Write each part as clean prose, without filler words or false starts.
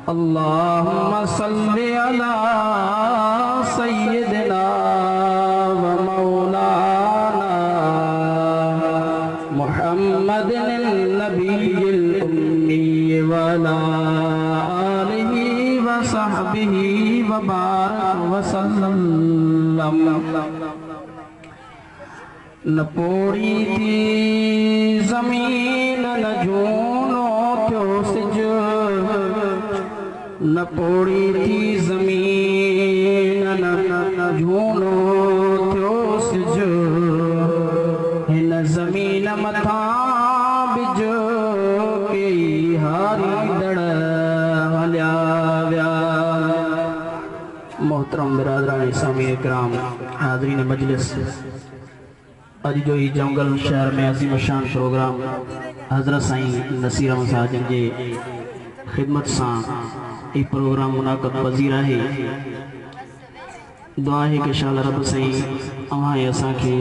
अल्लाहुम्मा सल्ली अला सय्यिदिना व मौलाना मुहम्मदिन नबिय्यिल उम्मी व अला आलिहि व सहबिहि व बारक व सल्लम। न पोड़ी थी ज़मीन न झूनो थियो सिज, न पोड़ी थी ज़मीन न झूनो थियो सिज, हिन ज़मीन मथा बिज के हारी दड़ हलिया विया। मोहतरम बिरादरान इस्लामी इकराम, हाज़रीन मजलिस, अज जो ही जंगल शहर में अजीम शान प्रोग्राम हज़रत साईं नसीर अहमद साजन जी खिदमत से ये प्रोग्राम मुनाक़द पज़ीर है। दुआ है कि शाल रब साईं अवां असां खे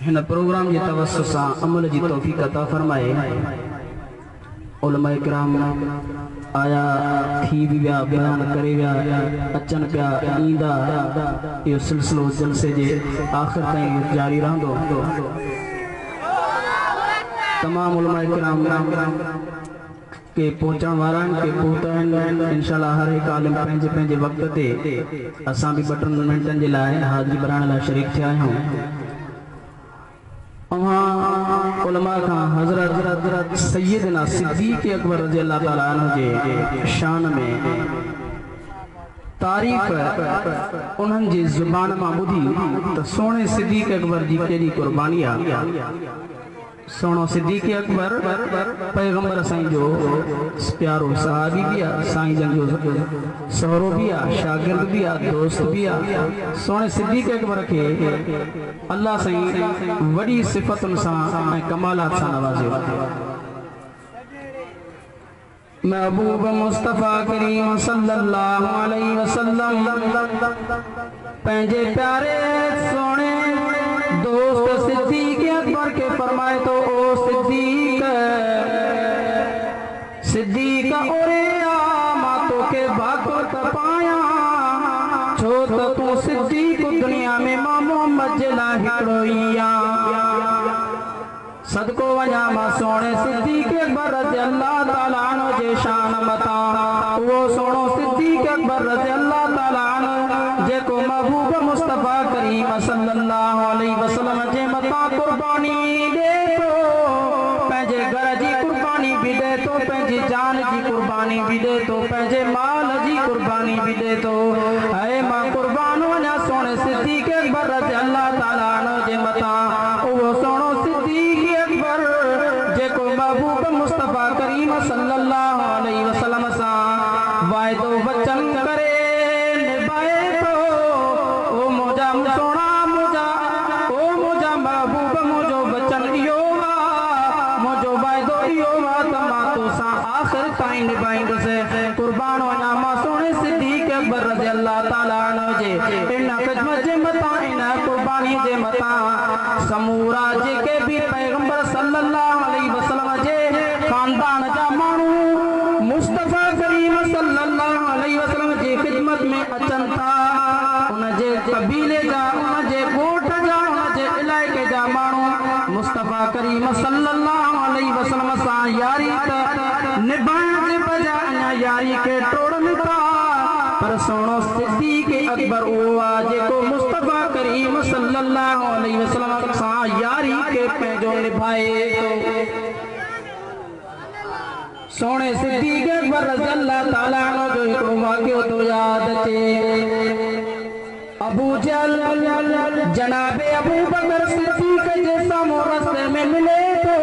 हिन प्रोग्राम के तवस्सुत से अमल की तौफ़ीक़ अता फरमाए। उलमा इकराम आया थी भी विया, बयान करे विया, अचन पिया ईंदा, यो सिलसिलो जलसे जे आखिर ताईं जारी रहंदो। तमाम उलमा इकराम के पहुंचण वारा के पहुता इंशाअल्लाह हर एक आलिम पंहिंजे पंहिंजे वक्त ते असां भी 2 मिनटन जे लाइ हाज़िरी भराइण लाइ शरीक थिया आहियूं। उलमा खां हज़रत सैयदना सिद्दीक़ अकबर रज़ियल्लाहु ताला अन्हु जे शान में तारीफ़ उन्हनि जी ज़ुबान मां ॿुधी त सोणे सिद्दीक़ अकबर जी केॾी कुर्बानी आहे। सोनो सिद्दीक़ अकबर पैगंबर साईं जो प्यारो सहाबी भी आ, साईं जन जो सहरो भी आ, शागिर्द भी आ, दोस्त भी आ। सोने सिद्दीक़ अकबर के अल्लाह साईं वड़ी सिफ़तुन सां ऐं कमालात सां नवाज़ियो। महबूब मुस्तफ़ा करीम सल्लल्लाहु अलैहि वसल्लम पंहिंजे प्यारे सोने दोस्त सिद्दीक़ अकबर के फरमाए तो ओ सिद्दीक़, सिद्दीक़ ओरे आ मां तोखे भागो त पाया, छो त तू सिद्दीक़ दुनिया में मां मोहम्मद जे लाइ हिकिड़ो ई आ। सदको वञा मां सोणे सिद्दीक़ अकबर रज़ियल्लाहु ताला अन्हु जे शान मता, वो सोनो सिद्दीक़ अकबर रज़ियल्लाहु ताला अन्हु जेको महबूब मुस्तफ़ा करीम सल्लल्लाहु अलैहि वसल्लम जे मता कुर्बानी दे तो, पंहिंजे घर जी कुर्बानी भी दे तो, पंहिंजी जान जी कुर्बानी भी दे तो, पंहिंजे माल जी कुर्बानी भी दे तो। है मां कुर्बान वञा सोने सिद्दीक़ अकबर रज़ियल्लाहु ताला अन्हु जे मता, वो सोनो सिद्दीक़ अकबर जेको महबूब मुस्तफ़ा करीम सल्लल्लाहु अलैहि वसल्लम सां वाइदो वचन करे निभाए तो। ओ मोजा सोना मोजा, ओ मोजा महबूब मोजो वचन इहो आ, मोजो वाइदो इहो आ त मां तोसां आख़िर ताईं निभाईंदुसि। कुर्बान वञा मां सोणे सिद्दीक़ अकबर रज़ियल्लाहु ताला अन्हु जे इन ख़िदमत जे मथां, इन कुर्बानी जे मथां समूरा जेके भी पैगंबर सल्लल्लाहु अलैहि वसल्लम जे खानदान जा माण्हू मुस्तफ़ा करीम सल्लल्लाहु अलैहि वसल्लम जी खिदमत में अचन था, उन जे कबीले जा, उन जे ॻोठ जा, उन जे इलाइक़े जा माण्हू मुस्तफ़ा करीम सल्लल्लाहु अलैहि वसल्लम सां यारी त निभाइण जे बजाय अञा यारी के टोड़नि था। पर सोनो सिद्दीक़ अकबर उहो आहे जेको मुस्तफ़ा करीम सल्लल्लाहु अलैहि वसल्लम सां यारी के पंहिंजो निभाए थो। सोने सिद्दीक़ अकबर रज़ियल्लाहु ताला अन्हु जो हिकिड़ो वाक़ियो तो याद अचे। अबू जहल जनाबे अबू बकर सिद्दीक़ जे साम्हूं रस्ते में मिले तो,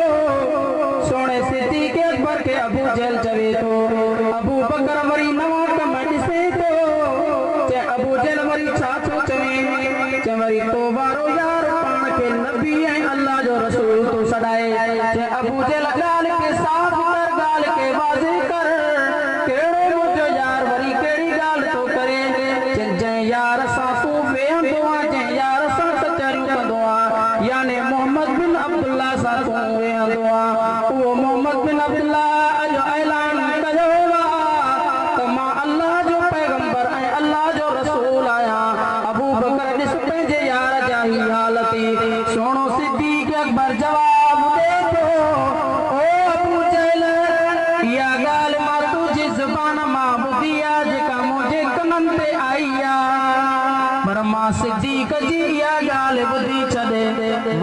सोने सिद्दीक़ अकबर के अबू जहल चवे तो, अबू बकर वरी नवां कम ॾिसे तो, चे अबू जहल वरी छा थो चवे, चे वरी तो वारो यार पाण खे नबी ऐं अल्लाह जो रसूल तो सॾाए। चे अबू जहल ॻाल्हि के साफ़ कर, ॻाल्हि के वाज़े कर, कहिड़ो मुंहिंजो यार वरी कहिड़ी ॻाल्हि तो करे, जंहिं यार सां तूं वेहंदो आहे, जंहिं यार सां कचहरियूं कंदो आहे, याने मोहम्मद बिन अब्दुल्ला सां तूं वेहंदो आहे, उहो मोहम्मद बिन अब्दुल्ला जो ऐलान गाल मां तुझी ज़ुबान मां ॿुधी आ जेका मुंहिंजे कननि ते आई आ पर मां सिद्दीक़ जी इहा गाल ॿुधी छॾे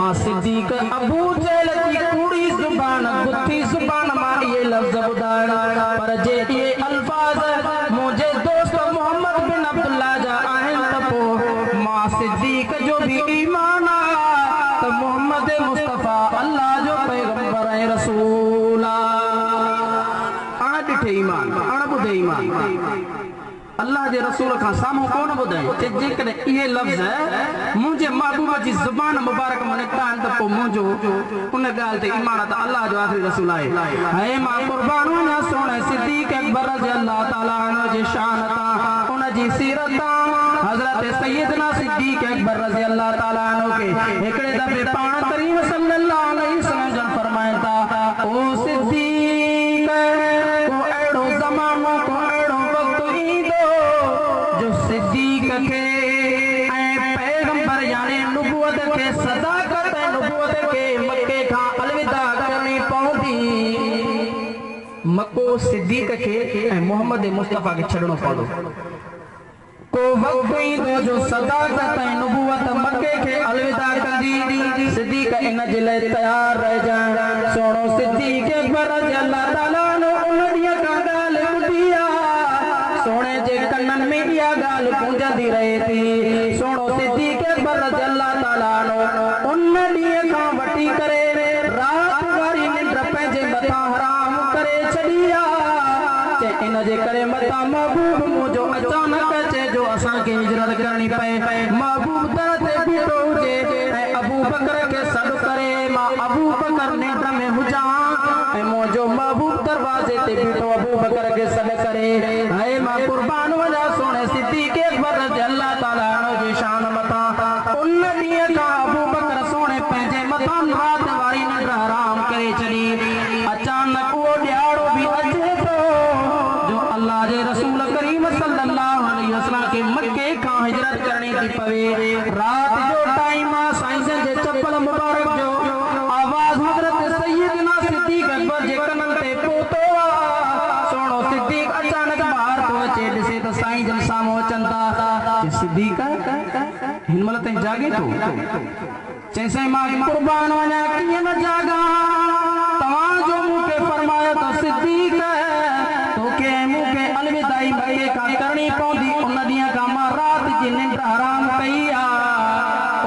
मां सिद्दीक़ अबू जहल जी कूड़ी ज़ुबान गुथी ज़ुबान मां इहे लफ़्ज़ ॿुधाइण पर जे इहे अल्फाज़ मुंहिंजे दोस्त मोहम्मद बिन अब्दुल्लाह जा आहिनि त पोइ मां सिद्दीक़ जो भी ईमान आ त मोहम्मद मुस्तफ़ा अल्लाह जो पैगंबर ऐं रसूल आ ॾिठे ईमान अण ॿुधे ईमान अल्लाह जे रसूल का सामू कोन ॿुधाए जेकॾहिं इहे लफ़्ज़ मुंहिंजे महबूब जी ज़ुबान मुबारक में निकिता आहिनि त पोइ मुंहिंजो उन ॻाल्हि ते ईमान त अल्लाह जो आख़िरी रसूल आहे ऐं मां क़ुर्बान वञा सोणे सिद्दीक़ अकबर रज़ी अल्लाह ताला अन्हु जी शान तां उन जी सीरत तां हज़रत सैयदना सिद्दीक़ अकबर रज़ी अल्लाह ताला अन्हु खे हिकिड़े दफ़े पाण करीम सल्लल्लाहु अलैहि वसल्लम जन फरमाइनि था ओ सिद्दीक़ को अहिड़ो ज़मानो को अहिड़ो वक़्तु ईंदो जो सिद्दीक़ के पैगंबर यानी नुबुवत के सदाकत नुबुवत के मक्के का अलविदा करनी पवंदी मक्को सिद्दीक़ के मोहम्मद मुस्तफ़ा के छड़नो पवंदो को वक़्तु ईंदो जो सदाकत नुबुवत मक्के के अलविदा कंदी सिद्दीक़ इन जे लाइ तयार रहिजांइ सोणो सिद्दीक़ अकबर रज़ी अल्लाह ताला उन ॾींहं का ॻाल्हि ॿुधी आ सोने जे कन्ननि में इहा ॻाल्हि गूंजंदी रहे थी सोणो सिद्दीक़ अकबर रज़ी अल्लाह ताला उन ॾींहं खां वठी करे रात वारी निंड पंहिंजे मथां हराम करे छॾी आहे इन जे करे मथां महबूब मुंहिंजो अचानक अचे जो असांखे हिजरत करणी पए महबूब दर ते बीठो हुजे ऐं अबू बकर खे सॾु करे मां अबू बकर निंड में हुजां ऐं मुंहिंजो महबूब दरवाज़े ते बीठो अबू बकर खे सॾु करे ऐं मां कुर्बान वञा सोणे सिद्दीक़ अकबर रज़ी अल्लाह ताला अन्हु जी शान मथां उन ॾींहं खां अबू बकर सोणे पंहिंजे मथां रात वारी निंड हराम करे छॾी अचानक उहो ॾियारो बि अचे थो जो अल्लाह जे रसूल करीम सल्लल्लाहु अलैहि वसल्लम के मक्के खां हिजरत करणी थी पवे रात जो टाइम आहे साईं जे चप्पल मुबारक जो आवाज़ हज़रत सैयदना सिद्दीक़ अकबर जे कननि ते पहुतो आहे सोणो सिद्दीक़ अचानक ॿाहिरि थो अचे ॾिसे त साईं जन साम्हूं अचनि था सिद्दीक़ हिन महिल ताईं जागे थो चई साईं मां कुर्बान वञा कीअं न जाॻां तव्हांजो मूंखे फरमायो त सिद्दीक़ तोखे मूंखे अलविदाई मक्के खां करणी पवंदी उन ॾींहं खां मां राति जी निंड हराम कई आहे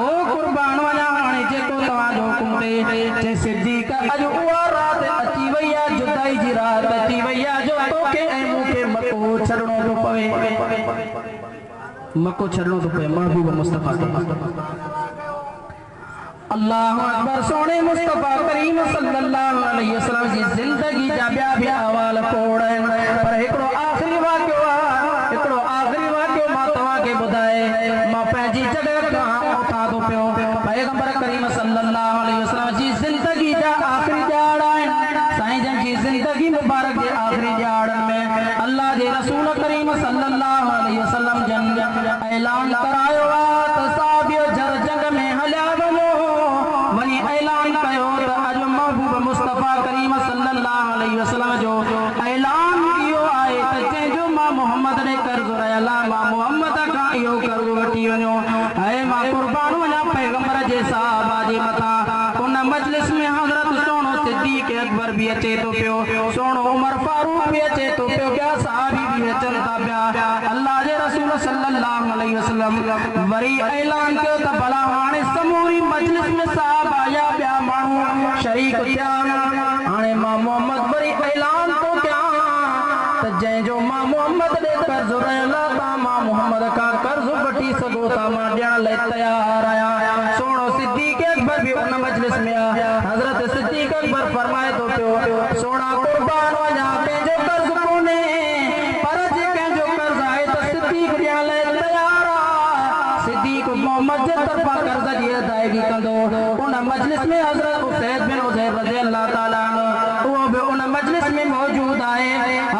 ओ कुर्बान वञा हाणे जेको तव्हांजो हुकुम थिए चई सिद्दीक़ अॼु उहा राति अची वई आहे जुदाई जी राति अची वई आहे जो तोखे ऐं मूंखे मक्को छॾणो थो पवे मक्को छॾणो थो पवे महबूब मुस्तफ़ा खे अल्लाह अकबर सोने मुस्तफ़ा करीम सल्लल्लाहु अलैहि वसल्लम जी ज़िंदगी जा ॿिया अहवाल खोड़ आहिनि पर हिकिड़ो आख़िरी वाक़ियो मां तव्हांखे ॿुधाए मां पंहिंजी जॻह खां उथां थो पियो पैगंबर करीम सल्लल्लाहु अलैहि वसल्लम जी ज़िंदगी जा आख़िरी ॾियार आहिनि साईं जन जी ज़िंदगी मुबारक जे आख़िरी ॾियारनि में अल्लाह जे रसूल करीम सल्लल्लाहु अलैहि वसल्लम जन ऐलान करायो आहे त साहिब जर जंग में हलिया वञो ऐलान कयो त अॼु महबूब मुस्तफ़ा करीम सल्लल्लाहु अलैहि वसल्लम जो ऐलान इहो आहे त जंहिंजो मां मोहम्मद ॾे कर्ज़ रहियल आहे मां मोहम्मद खां इहो कर्ज़ वठी वञो ऐं मां कुर्बान वञा पैगंबर जे साहबा जे मथां उन मजलिस में हज़रत सोणो सिद्दीक़ अकबर भी अचे थो पियो सोणो उमर फारूक भी अचे थो पियो ॿिया सहाबी भी अचनि था पिया अल्लाह जे रसूल सल्लल्लाहु अलैहि वसल्लम वरी ऐलान कयो त भला हाणे समूरी मजलिस में साहब आया ॿिया माण्हू शरीक थिया हाणे मां मोहम्मद वरी ऐलान थो कयां त जंहिंजो मां मोहम्मद ॾे कर्ज़ रहियल आहे मां मोहम्मद खां कर्ज़ वठी सघो था मां ॾियण लाइ तयार आहियां सोणो सिद्दीक़ अकबर भी उन मजलिस में आया हज़रत सिद्दीक़ अकबर फरमाए थो पियो सोणा कुर्बान वञा कंहिंजो कर्ज़ कोन्हे पर जे कंहिंजो कर्ज़ आहे त सिद्दीक़ ॾियण लाइ तयार आहे सिद्दीक़ मोहम्मद जे तरफ़ां कर्ज़ जी अदायगी कंदो उन मजलिस में हज़रत उसैद बिन हुज़ैर रज़ी अल्लाह ताला अन्हु उहो भी उन मजलिस में मौजूद आहे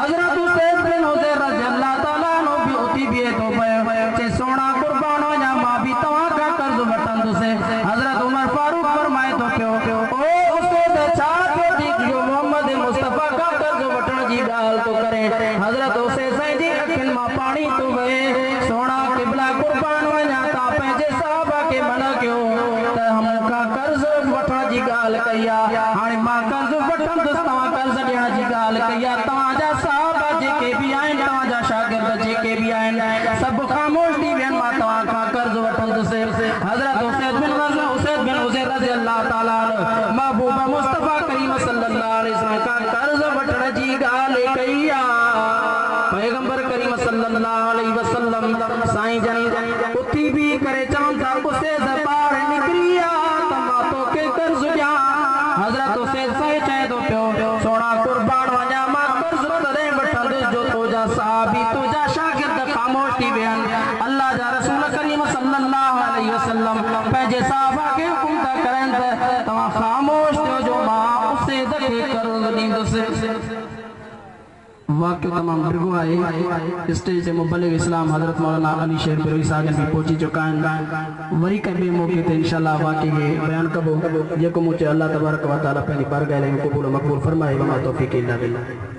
हज़रत उसैद बिन हुज़ैर रज़ी अल्लाह ताला अन्हु भी उथी बीहे थो पियो चए सोणा कुर्बान वञा मां भी तव्हां खां कर्ज़ वठंदुसि हज़रत उमर फारूक फरमाए थो पियो ओ उसैद छा थियो थी जो मोहम्मद मुस्तफ़ा खां कर्ज़ वठण जी ॻाल्हि ॻाल्हि तो करे हज़रत हुसैन जी अखियुनि मां पाणी तो वहे सोना क़िबला कुर्बान वञा ता पंहिंजे साहबा खे मना कयो त मूंखां कर्ज़ वठण जी ॻाल्हि कई आहे हाणे मां कर्ज़ वठंदुसि तव्हां कर्ज़ ॾियण जी ॻाल्हि कई आहे तव्हांजा साहबा जेके बि आहिनि तव्हांजा शागिर्द जेके बि आहिनि सभु ख़ामोश थी विया मां तव्हां खां कर्ज़ वठंदुसि हज़रत हुसैन बिन हुसैन रज़ी अल्लाह ताला अन्हु महबूब मुस्तफ़ा करीम सल्लल्लाहु अलैहि वसल्लम खां कर्ज़ वठण जी ॻाल्हि कई आहे पैगंबर करीम सल्लल्लाहु अलैहि वसल्लम साईं जन उथी बि करे चवनि था उसे ज़बार निकिरी आहे त मां तोखे कर्ज़ ॾियां हज़रत हुसैन साईं चए थो पियो सोना कुर्बान वञा मां कर्ज़ तॾहिं वठंदुसि जो तुंहिंजा साहबी तुंहिंजा शागिर्द ख़ामोश थी विया आहिनि अल्लाह जा रसूल करीम सल्लल्लाहु अलैहि वसल्लम पंहिंजे साहबा खे हुकुम था करनि त तव्हां ख़ामोश थियो जो मां उसे खे कर्ज़ ॾींदुसि वाक़ियो तमाम डिघो आहे स्टेज ते मुबल्लिग इस्लाम हज़रत मौलाना अली शेर बिरोई साहब भी पहुची चुका आहिनि वरी कंहिं ॿिए मौक़े ते इंशाअल्लाह वाक़िए खे बयानु कबो जेको मूं चयो अल्लाह तबारक व तआला पंहिंजी बारगाह में क़बूल मक़बूल फरमाए वमा तौफ़ीक़ इल्ला बिल्लाह।